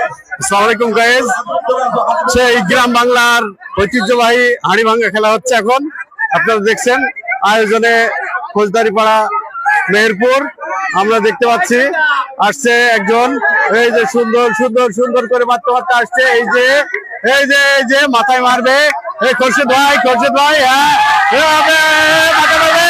আসসালামু আলাইকুম গাইস। সেই গ্রাম বাংলার ঐতিহ্যবাহী হাড়ি ভাঙ্গা খেলা হচ্ছে এখন। আপনারা দেখছেন আয়োজনে ফৌজদারিপাড়া মেহেরপুর। আমরা দেখতে পাচ্ছি আসছে একজন, এই যে সুন্দর সুন্দর সুন্দর করে মারতে মারতে আসছে। এই যে মাথায় মারবে এই খোরশেদ ভাই, হ্যাঁ মাথা মারবে।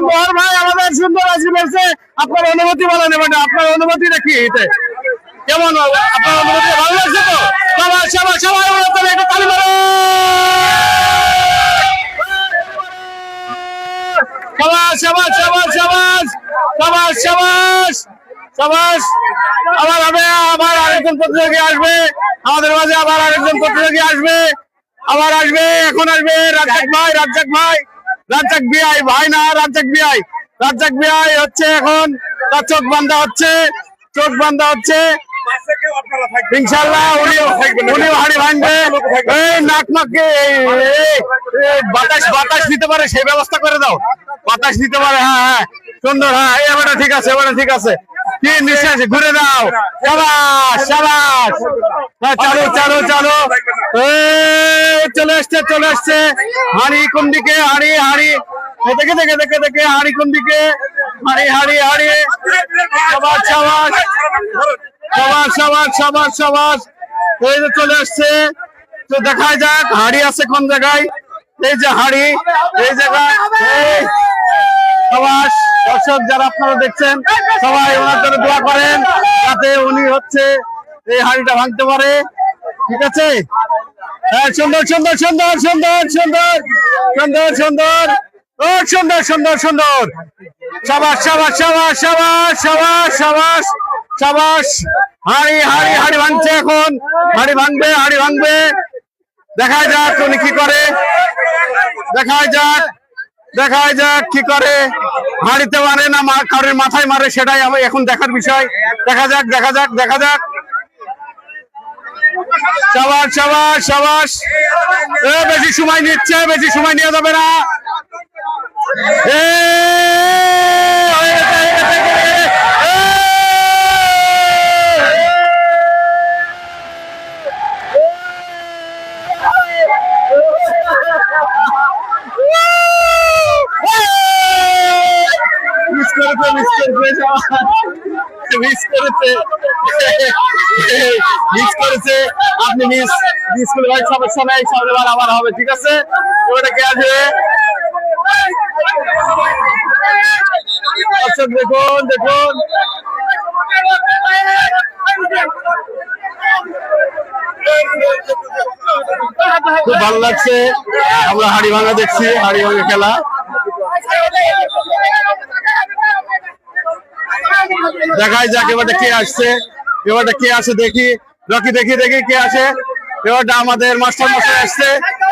মোহর ভাই আমাদের সুন্দর আসি বলছে। আপনার অনুভূতি বলেন, মানে আপনার অনুভূতিটা কি? কেমন আপনার অনুভূতি? ভালো লাগছে তো? সবাই একটু তালি মারো। সাবাস। আবার আরেকজন প্রতিযোগী আসবে আমাদের মাঝে, এখন আসবে রাজ্জাক বিআই হচ্ছে এখন। তার চোখ বান্ধা হচ্ছে ইনশাল্লাহ উনি হাড়ি ভাঙবে। এই নাকমাকে বাতাস নিতে পারে সেই ব্যবস্থা করে দাও। বাতাস নিতে পারে, হ্যাঁ সুন্দর, হ্যাঁ এবারে ঠিক আছে কি নিঃশ্বাস ঘুরে দাও। সাবাস চালো চলে আসছে হাড়ি কোন দিকে? হাড়ি দেখে হাড়ি কোন দিকে? হাড়ি সাবাস এই যে চলে আসছে। তো দেখা যাক হাড়ি আছে কোন জায়গায়। এই যে হাড়ি এই জায়গায়। সাবাস। দর্শক যারা আপনারা দেখছেন সবাই ওনার জন্য দোয়া করেন যাতে উনি হচ্ছে এই হাড়িটা ভাঙতে পারে। ঠিক আছে, হ্যাঁ সুন্দর সাবাস। হাড়ি ভাঙছে এখন। হাড়ি ভাঙবে। দেখা যাক উনি কি করে। দেখা যাক কি করে। হাড়িতে মারে না কারোর মাথায় মারে সেটাই এখন দেখার বিষয়। দেখা যাক। সাবাস। বেশি সময় নিচ্ছে, বেশি সময় নিয়ে যাবে না। আপনি মিস করে ভাই, সমস্যা নাই, সামনেবার আবার হবে। ঠিক আছে, ওটা কে আসবে? দেখুন খুব ভালো লাগছে। আমরা হাড়ি ভাঙা দেখছি, হাড়ি ভাঙা খেলা। দেখাই যাক এবারটা কে আসে দেখি। রকি দেখি কে আসে। এবারটা আমাদের মাস্টার মশাই আসছে।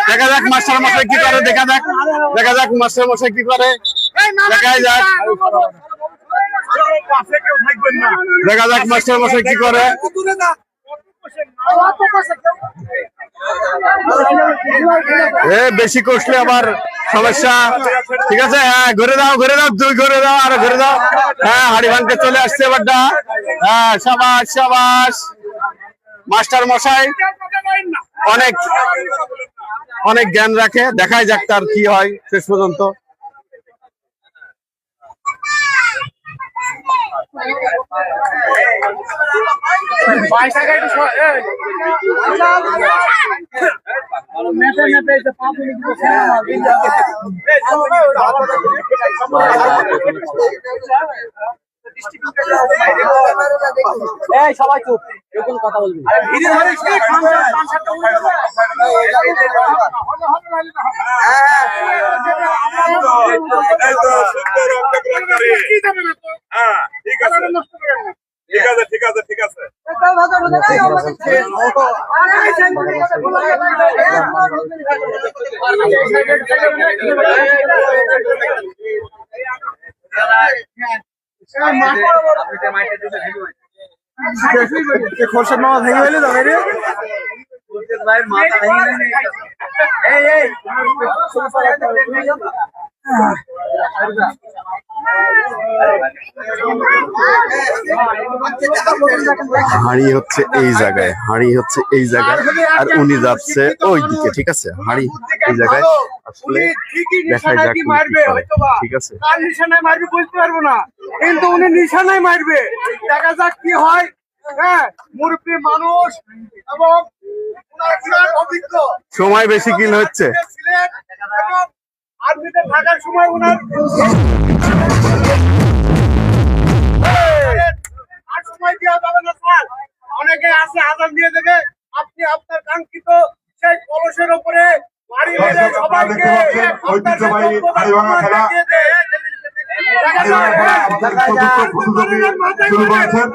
দেখা যাক মাস্টার মশাই কি করে। দেখা যাক মাস্টার মশাই কি করে। দেখা যাক মাস্টার মশাই কি করে। বেশি কষলে আবার সমস্যা। ঠিক আছে, হ্যাঁ ঘুরে দাও আর ঘুরে দাও। হ্যাঁ হাড়ি ভাঙতে চলে আসছে এবারটা। হ্যাঁ সাবাস। মাস্টার মশাই অনেক জ্ঞান রাখে। দেখাই যাক তার কি হয় শেষ পর্যন্ত। সবাই চুপ, কোন কথা বলবি? ঠিক আছে। খোরশেদ মামা ভেঙে ফেলে যাবে রে। হাঁড়ি হচ্ছে এই জায়গায়, হাঁড়ি হচ্ছে এই জায়গায়, আর উনি যাচ্ছে ওই দিকে। ঠিক আছে, হাঁড়ি এই জায়গায় আসলে দেখাই যাক উনি কি করে। ঠিক আছে, কার নিশানায় মারবে বুঝতে পারবো না, কিন্তু উনি নিশানায় মারবে, দেখা যাক কি হয়। হ্যাঁ, মুরব্বী মানুষ এবং উনার বিরাট অভিজ্ঞ সময় বেশি কিল হচ্ছে। ছিলেন এবং আর্মিতে থাকার সময় উনার আর সময় দেওয়া যাবে না স্যার, অনেকে আছে আজান দিয়ে দেবে, আপনি আপনার কাঙ্ক্ষিত সেই কলসের উপরে বাড়ি মেরে সবাইকে ঐতিহ্যবাহী হাড়িভাঙা খেলা শুরু করেছেন।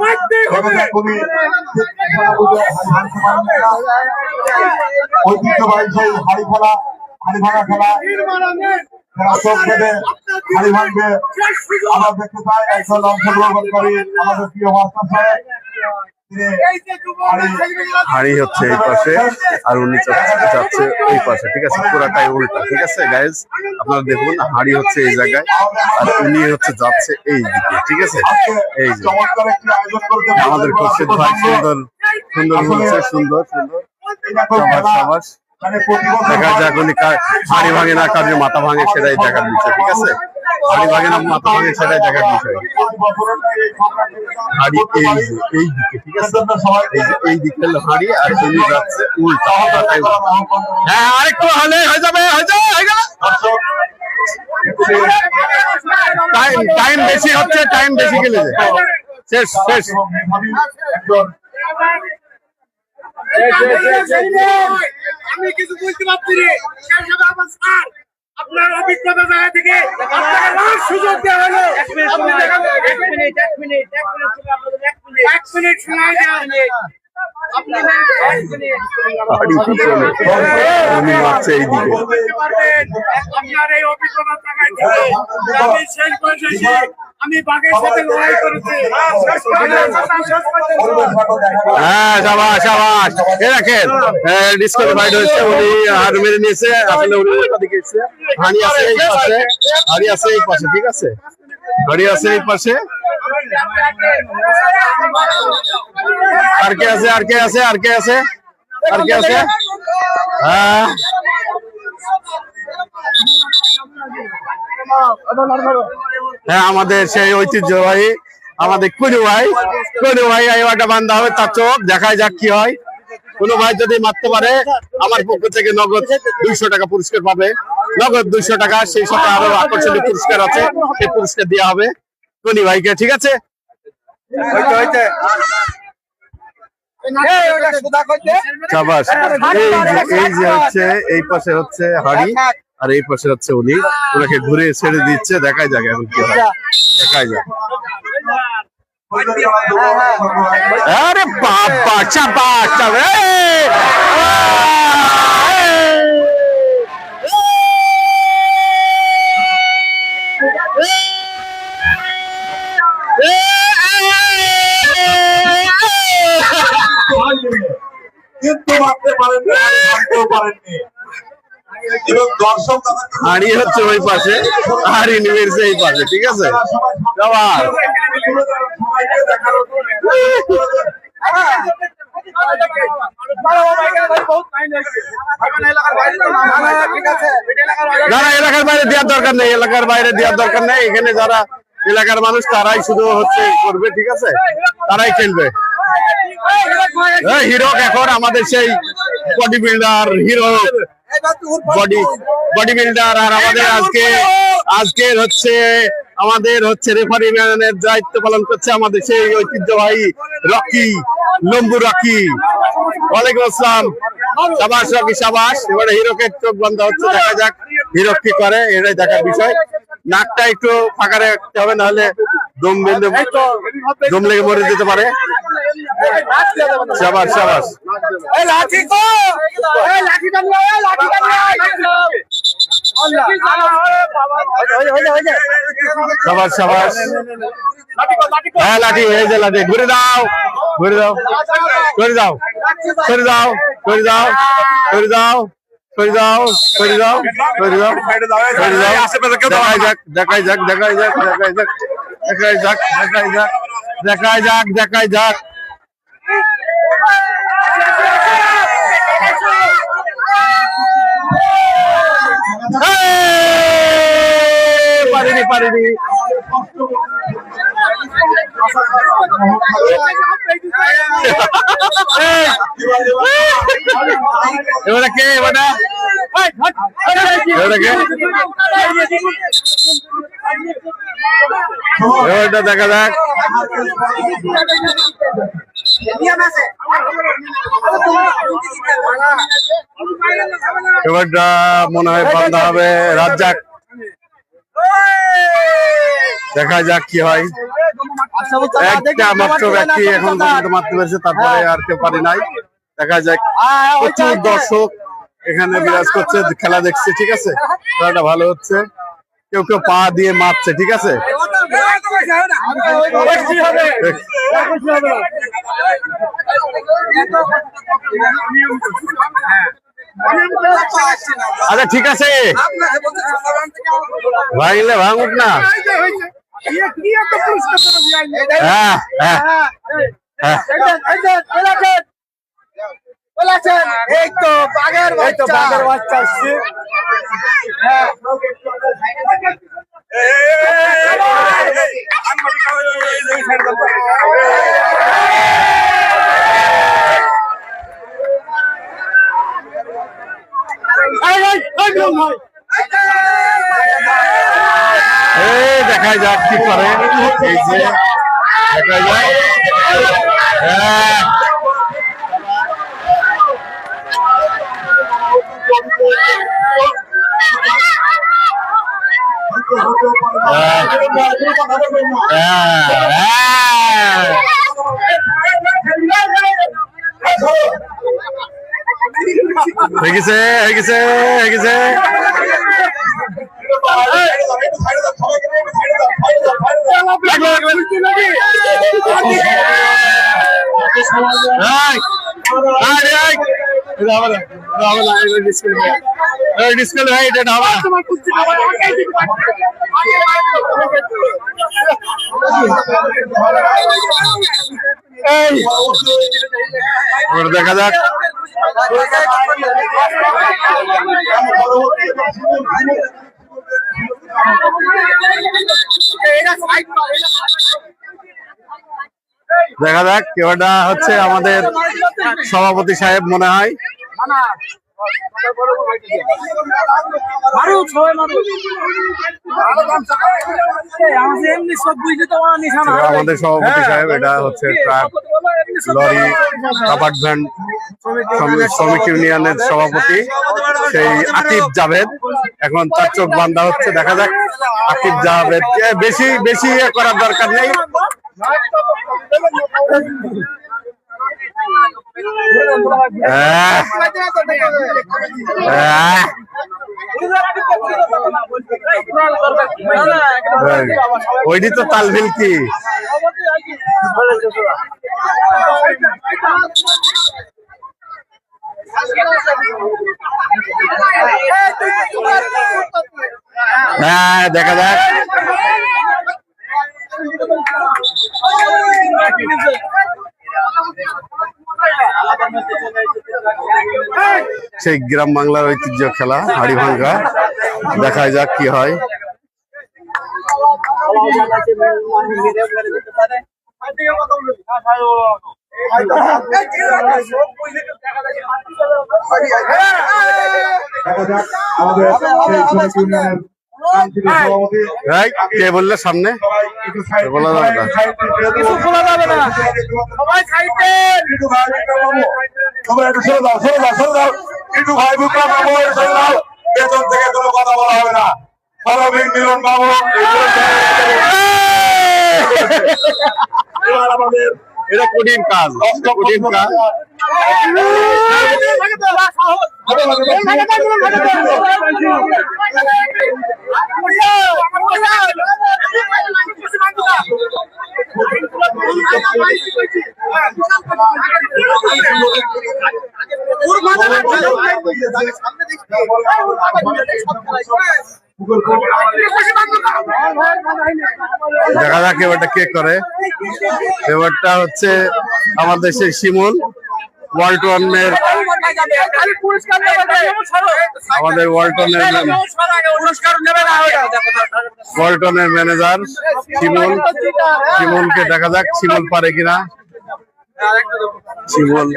ঐতিহ্যবাহী সেই হাড়িভাঙা খেলা চোখ বেঁধে হাড়ি ভাঙবে। আমরা দেখতে চাই একজন অংশগ্রহণকারী আমাদের প্রিয় মাস্টার সাহেব, হাঁড়ি হচ্ছে এই পাশে আর উনি যাচ্ছে ওই পাশে। ঠিক আছে, পুরাটাই উল্টা। ঠিক আছে গাইজ, আপনারা দেখুন হাঁড়ি হচ্ছে এই জায়গায় আর উনি হচ্ছে যাচ্ছে এই দিকে। ঠিক আছে, এই যে চমৎকার একটি আয়োজন করতে আমাদের খোরশেদ ভাই সুন্দর সুন্দর বলছে, সুন্দর সুন্দর। সবাস দেখা যাক উনি হাঁড়ি ভাঙে না কাজে মাথা ভাঙে, সেটাই দেখার বিষয়। ঠিক আছে, হাঁড়ি ভাঙে না মাথা ভাঙে সেটাই দেখার বিষয়। হাঁড়ি এই দিকে। ঠিক আছে, এই দিকে হলো হাঁড়ি আর উনি যাচ্ছে উল্টা। হ্যাঁ, আরেকটু হলে হয়ে যাবে, হয়ে গেল। টাইম বেশি হচ্ছে, টাইম বেশি গেলে শেষ শেষ। আমি কিছু বুঝতে পারছি রে, স্যার আপনার অভিজ্ঞতা জায়গা থেকে আপনাকে সুযোগ দেওয়া হলো। এক মিনিট সময় দেওয়া হলো। উনি মারছে এই দিকে। আপনার এই অভিজ্ঞতা জায়গায় থেকে আমি শেষ বয়সে এসে আমি বাঘের সাথে লড়াই করেছি। হ্যাঁ, সাবাস সাবাস। এ দেখেন ডিসকোয়ালিফাইড হয়েছে, উনি হার মেরে নিয়েছে। আসলে উনি ওটা দিকে এসেছে। হাঁড়ি আছে এই পাশে, হাঁড়ি আছে এই পাশে। ঠিক আছে, হাঁড়ি আছে এই পাশে। আর কে আছে, আর কে আছে, আর কে আছে, আর কে আছে? হ্যাঁ, হ্যাঁ, আমাদের সেই ঐতিহ্যবাহী আমাদের কুলু ভাই এবারটা বান্ধা হবে, তার চোখ দেখায় যাক কি হয়। কোনো ভাই যদি মারতে পারে আমার পক্ষ থেকে নগদ 200 টাকা পুরস্কার পাবে, নগদ 200 টাকা। সেই সাথে আরো আকর্ষণীয় পুরস্কার আছে, সেই পুরস্কার দেওয়া হবে কুনি ভাইকে। ঠিক আছে, সাবাস। এই যে হচ্ছে এই পাশে হচ্ছে হাঁড়ি আর এই পাশে হচ্ছে উনি, ওনাকে ঘুরে ছেড়ে দিচ্ছে। দেখাই যাক এখন কি হয়, দেখাই যাক। আরে বাবা, চাপা চাপা। কিন্তু মারতে পারেননি, ভাঙতেও পারেননি। এবং দর্শক হাঁড়ি হচ্ছে ওই পাশে, হাঁড়ি নিয়েছে এই পাশে। ঠিক আছে, সবার যারা এলাকার বাইরে দেওয়ার দরকার নেই, এলাকার বাইরে দেওয়ার দরকার নেই। এখানে যারা এলাকার মানুষ তারাই শুধু হচ্ছে করবে। ঠিক আছে, তারাই খেলবে। হিরো এখন আমাদের সেই body builder, hero body builder. আর আমাদের আজকের হচ্ছে আমাদের হচ্ছে রেফারি ম্যানের দায়িত্ব পালন করছে আমাদের সেই ঐতিহ্যবাহী রকি, লম্বু রকি। ওয়ালাইকুম আসসালাম। সাবাস রকি, সাবাস। এবারে হিরোকে চোখ বন্ধ হচ্ছে, দেখা যাক হিরো কি করে, এটাই দেখার বিষয়। নাকটা একটু ফাঁকা রাখতে হবে, নাহলে দম লেগে মরে যেতে পারে। সাবাস সাবাস। সবাস সবাস। হ্যাঁ লাঠি, এই যে লাঠি, ঘুরে দাও ঘুরে দাও, করে দাও করে দাও করে দাও করে দাও করে দাও করে দাও করে দাও করে দাও। দেখাই যাক দেখাই যাক দেখাই যাক দেখাই যাক দেখাই যাক দেখাই যাক দেখাই যাক। পারিনি পারিনি। এবারে কে এবারে এবারে কে এবারটা দেখা যাক। এবারটা মনে হয় বান্ধা হবে রাজ্জাক। দেখা যাক কি হয়। একটা মাত্র ব্যক্তি এখন পর্যন্ত মারতে পেরেছে, তারপরে আর কেউ পারি নাই। দেখা যাক, প্রচুর দর্শক এখানে বিরাজ করছে, খেলা দেখছে। ঠিক আছে, খেলাটা ভালো হচ্ছে। কেউ কেউ পা দিয়ে মারছে। ঠিক আছে, আচ্ছা ঠিক আছে, ভাঙলে ভাঙুক না। হ্যাঁ হ্যাঁ হ্যাঁ, এই তো বাঘের বাচ্চা আসছে। দেখা যাক কি করে। এই যে দেখা যাক। হয়ে গেছে হয়ে গেছে হয়ে গেছে। ডিসকাল ভাই, এটা হবে না। দেখা যাক। দেখা যাক, কেউটা হচ্ছে আমাদের সভাপতি সাহেব মনে হয়। আমাদের সভাপতি সাহেব, এটা হচ্ছে ট্রাক লরি অ্যাপার্টমেন্ট শ্রমিক ইউনিয়নের সভাপতি, সেই আতিফ জাভেদ। এখন তার চোখ বান্ধা হচ্ছে। দেখা যাক আতিফ জাভেদ, বেশি বেশি করার দরকার নেই। ওইটি তো তালবিল কি হ্যাঁ, দেখা যাক। সেই গ্রাম বাংলার ঐতিহ্য খেলা হাড়ি ভাঙ্গা। দেখা যাক কি হয়। কে বললে সামনে বলা যাবে না, কিছু বলা যাবে না। সবাই খাইতেন। বেতন থেকে কোনো কথা বলা হবে না। মিলন বাবু আমাদের, এটা কঠিন কাজ, কঠিন কাজ। দেখা যাক এবারটা কে করে। এবারটা হচ্ছে আমাদের সেই শিমুল ওয়ালটনের, আমাদের ওয়ালটনের ম্যানেজার শিমুল। শিমুলকে দেখা যাক শিমুল পারে কিনা। শিমুল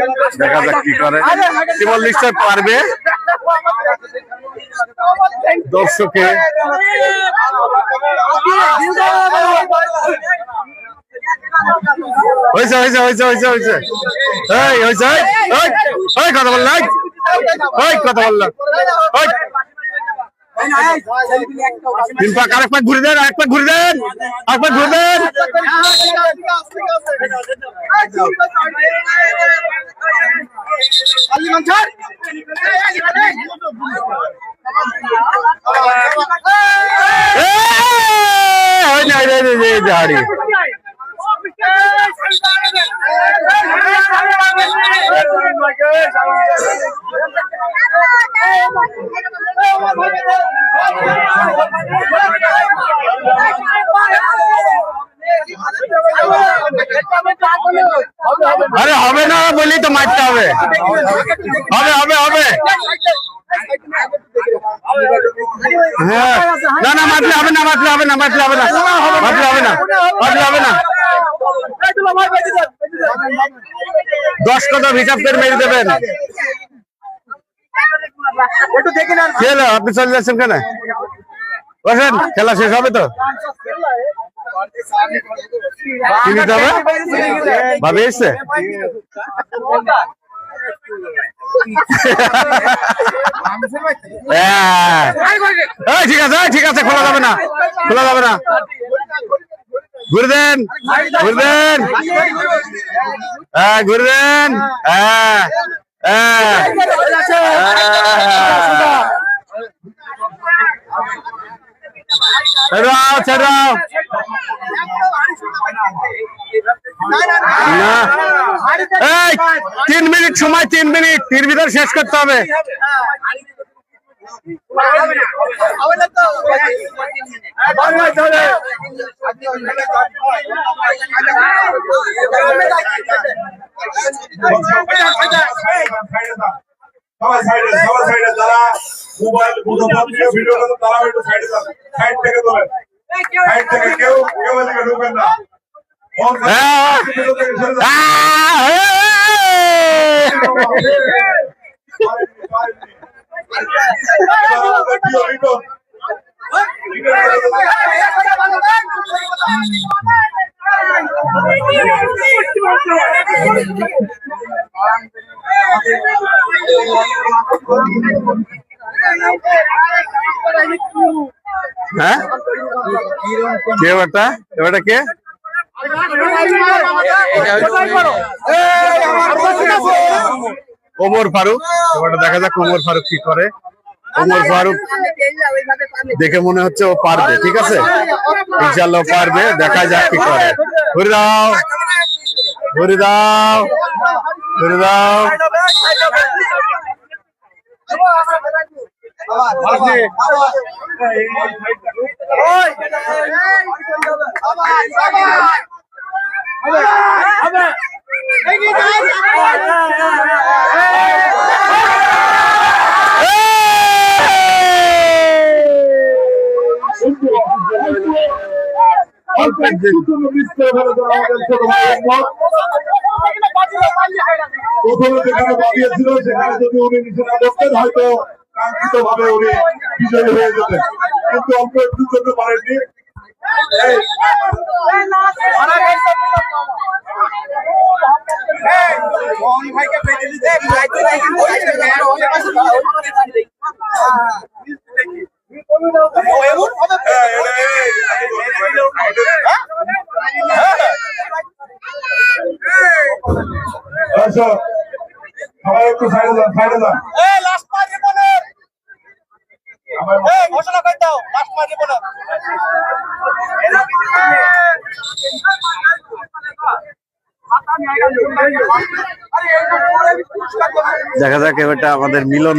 দেখা যাক কি করে। শিমুল নিশ্চয় পারবে। দর্শকে হয়েছে হয়েছে হয়েছে হয়েছে হয়েছে এই হয়েছে ওই কথা বললাম ওই কথা বললাম ওই তিন পাক আরেক পাক ঘুরে দেন, আরেক পাক ঘুরে দেন, আরেক পাক ঘুরে দেন। হাড়ি আরে হবে না বলি তো মারতে হবে, হবে হবে হবে। হ্যাঁ না না মারলে হবে না, মারলে হবে না, মারলে হবে না, মারলে হবে না, মারলে হবে না। 10 কদম হিসাব করে মেরে দেবেন। খেলো আপনি চলে যাচ্ছেন কেন? বসেন, খেলা শেষ হবে তো। কি নিতে হবে ভাবে এসছে? ঠিক আছে ঠিক আছে, খোলা যাবে না, খোলা যাবে না। ঘুরে দেন, ঘুরে দেন, হ্যাঁ ঘুরে দেন, হ্যাঁ হ্যাঁ ছেড়াও ছেড়াও। এই 3 মিনিট সময়, 3 মিনিট, 3 ভিতর শেষ করতে হবে। সবাই সাইডে যারা মোবাইল ভিডিও করতে তারা একটু সাইডে যান, সাইড থেকে তোলেন, সাইড থেকে কেউ এদিকে ঢুকবেন না। হ্যাঁ কে ওটা? ওটা কে? ওমর ফারুক। ওটা দেখা যাক ওমর ফারুক কি করে। ওমর ফারুক দেখে মনে হচ্ছে ও পারবে, ঠিক আছে ইনশাআল্লাহ পারবে, দেখা যাক কি করে। ঘুরে দাও, ঘুরে দাও, ঘুরে দাও। প্রথমে যেখানে বাড়িয়েছিল সেখানে যদি উনি নিচে না করতেন হয়তো কাঙ্ক্ষিত ভাবে উনি বিজয়ী হয়ে যেতেন, কিন্তু অল্প একটু করতে পারেননি। সবাই একটু সাইডে যান, সাইডে যান। ঘোষণা করে দাও লাস্ট মাঝে বলো দেখা যাক এবারটা আমাদের মিলন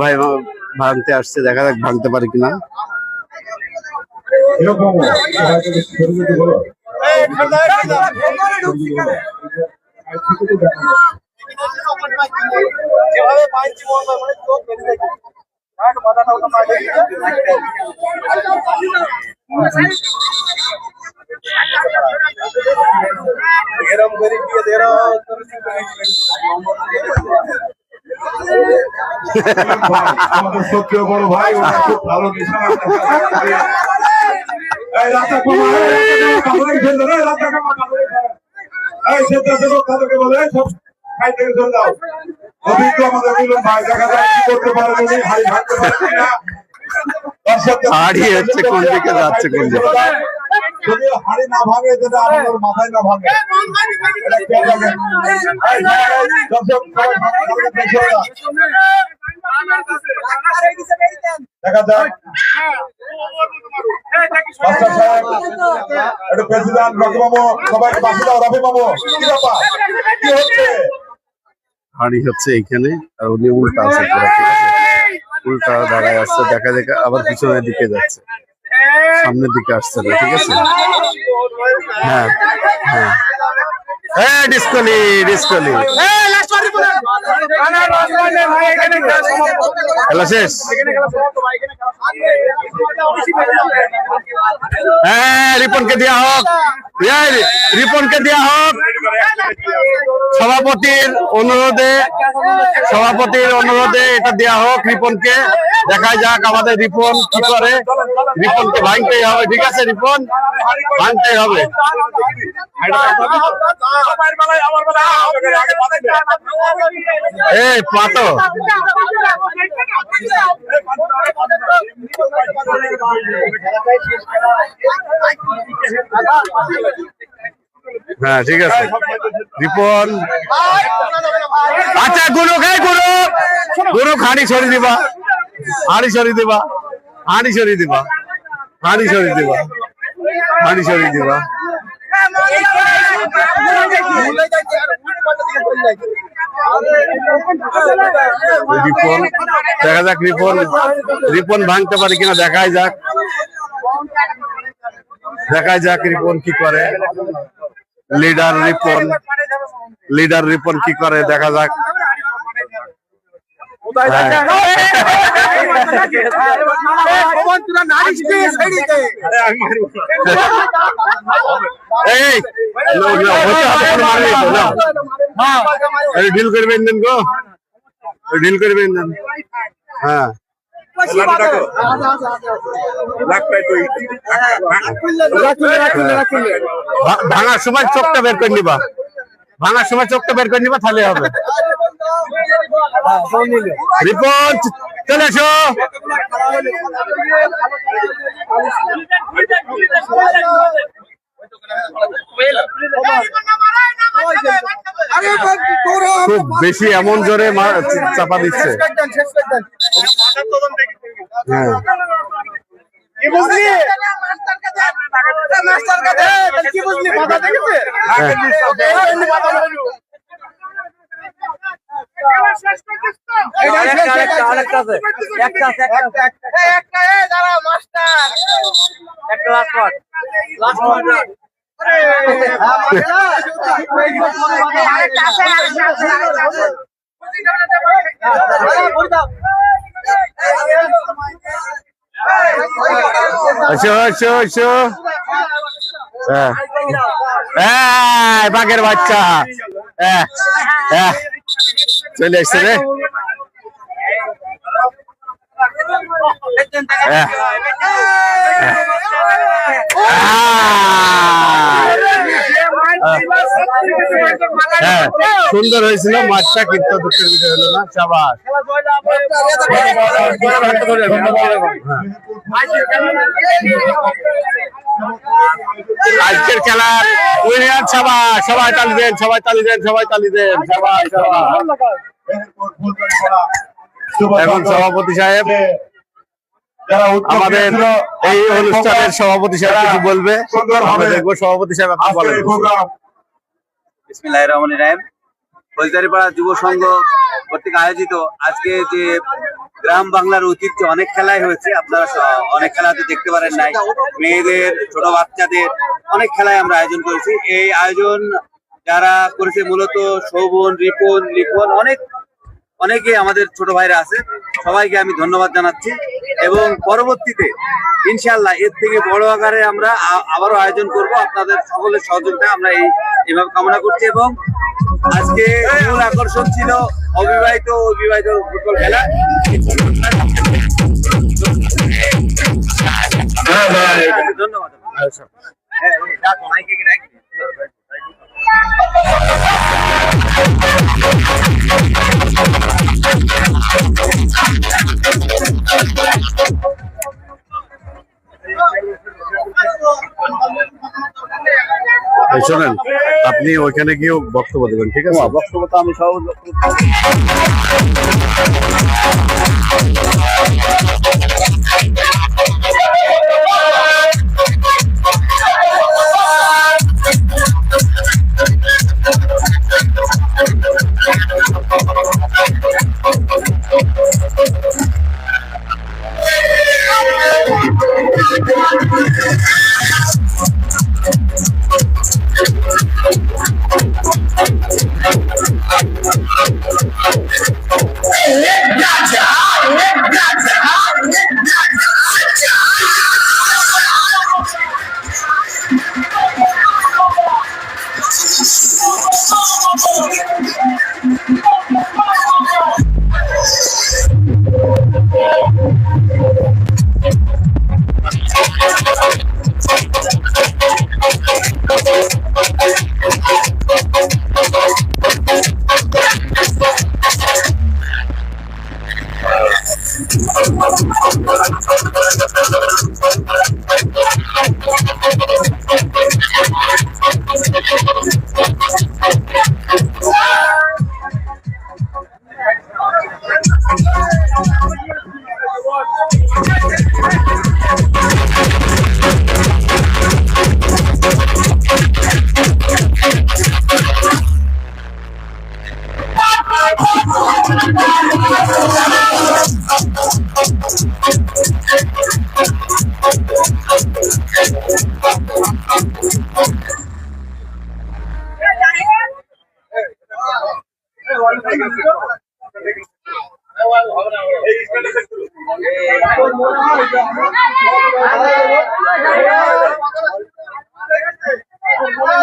ভাই ভাঙতে আসছে, দেখা যাক ভাঙতে পারে কিনা। এরকম সবাই থেকে ছেড়ে দিতে বলো। যেভাবে পাইছি মনে চোখ বেরিয়ে যাচ্ছে মাথাটা ওটা মাঝে এরম করে দিয়ে দেরা আমাদের সত্যিও বড় ভাই, ওরা খুব ভালো নিশানা। এই রাস্তা কমা, এই ফেলতে রে, রাস্তা কমা, এই সেটা দেবো তাদেরকে বলে সব সাইড থেকে চলে যাও। অভিজ্ঞ আমাদের মিলন ভাই, দেখা যায় কি করতে পারেন উনি, হাড়ি ভাঙতে পারেন কিনা। হাড়ি হচ্ছে কোন দিকে যাচ্ছে, কোন দিকে যদি হাড়ি না ভাঙে, যেটা আমাদের মাথায় না ভাঙে, এটা কে জানে? এই দর্শক সবাই ভাঙতে দেখে ওরা। দেখা যায় মাস্টার সাহেব, এটা প্রেসিডেন্ট রকি মামু, সবাইকে বাসে দাও। রবি মামু, কি ব্যাপার, কি হচ্ছে? হাড়ি হচ্ছে এইখানে, আর উনি উল্টা আছে পুরো, ঠিক আছে, উল্টা দাঁড়ায় আসছে, দেখা দেখা আবার পিছনের দিকে যাচ্ছে, সামনের দিকে আসছে না, ঠিক আছে। হ্যাঁ হ্যাঁ, ডিসকলি খেলা শেষ। হ্যাঁ, রিপনকে দেওয়া হোক, রিপনকে দেওয়া হোক। সভাপতির অনুরোধে এটা দেওয়া হোক রিপনকে। দেখা যাক আমাদের রিপন কি করে। রিপনকে ভাঙতেই হবে, ঠিক আছে, রিপন ভাঙতেই হবে। এই পাতো হ্যাঁ, ঠিক আছে রিপন। আচ্ছা গুরু হাড়ি সরি দিবা, হাড়ি সরি দিবা, হাড়ি সরি দিবা, হাড়ি সরি দিবা, হাড়ি সরি দিবা। রিপন, দেখা যাক রিপন ভাঙতে পারে কিনা, দেখাই যাক রিপন কি করে। লিডার রিপন কি করে, দেখা যাক। ডিল করবেন গো, ডিল করবেন। হ্যাঁ, ভাঙার সময় চোখটা বের করে নিবা, তাহলে হবে। রিপোর্ট চলে এসো। খুব বেশি এমন জোরে চাপা দিচ্ছে। হ্যাঁ, বাঘের বাচ্চা চলে আসছে রে। হ্যাঁ সুন্দর হয়েছিল মাঠটা, কিন্তু দুঃখের বিষয় হলো না। চাবাস আজকের খেলার উইনার চাবাস। সবাই তালি দেন, সবাই তালি দেন, সবাই তালি দেন। চাবাস চাবাস। এখন সভাপতি সাহেব আমাদের এই অনুষ্ঠানের সভাপতি সাহেব কিছু বলবে। আমরা দেখবো সভাপতি সাহেব আপনি বলেন। বিসমিল্লাহির রহমানির রহিম। ফৌজদারিপাড়া যুব সংঘ কর্তৃক আয়োজিত আজকে যে গ্রাম বাংলার ঐতিহ্য, অনেক খেলাই হয়েছে, আপনারা অনেক খেলা হয়তো দেখতে পারেন নাই। মেয়েদের, ছোট বাচ্চাদের অনেক খেলায় আমরা আয়োজন করেছি। এই আয়োজন যারা করেছে মূলত শোভন, রিপন, লিখন, অনেকে আমাদের ছোট ভাইরা আছে, সবাইকে আমি ধন্যবাদ জানাচ্ছি। এবং পরবর্তীতে ইনশাআল্লাহ এর থেকে বড় আকারে আমরা আবারও আয়োজন করব। আপনাদের সকলের সহযোগিতা আমরা এইভাবে কামনা করছি। এবং আজকে মূল আকর্ষণ ছিল অবিবাহিত ও বিবাহিত ফুটবল খেলা। ধন্যবাদ। এই শোনেন, আপনি ওইখানে গিয়ে বক্তব্য দেবেন, ঠিক আছে? বক্তব্য তো আমি সব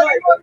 এই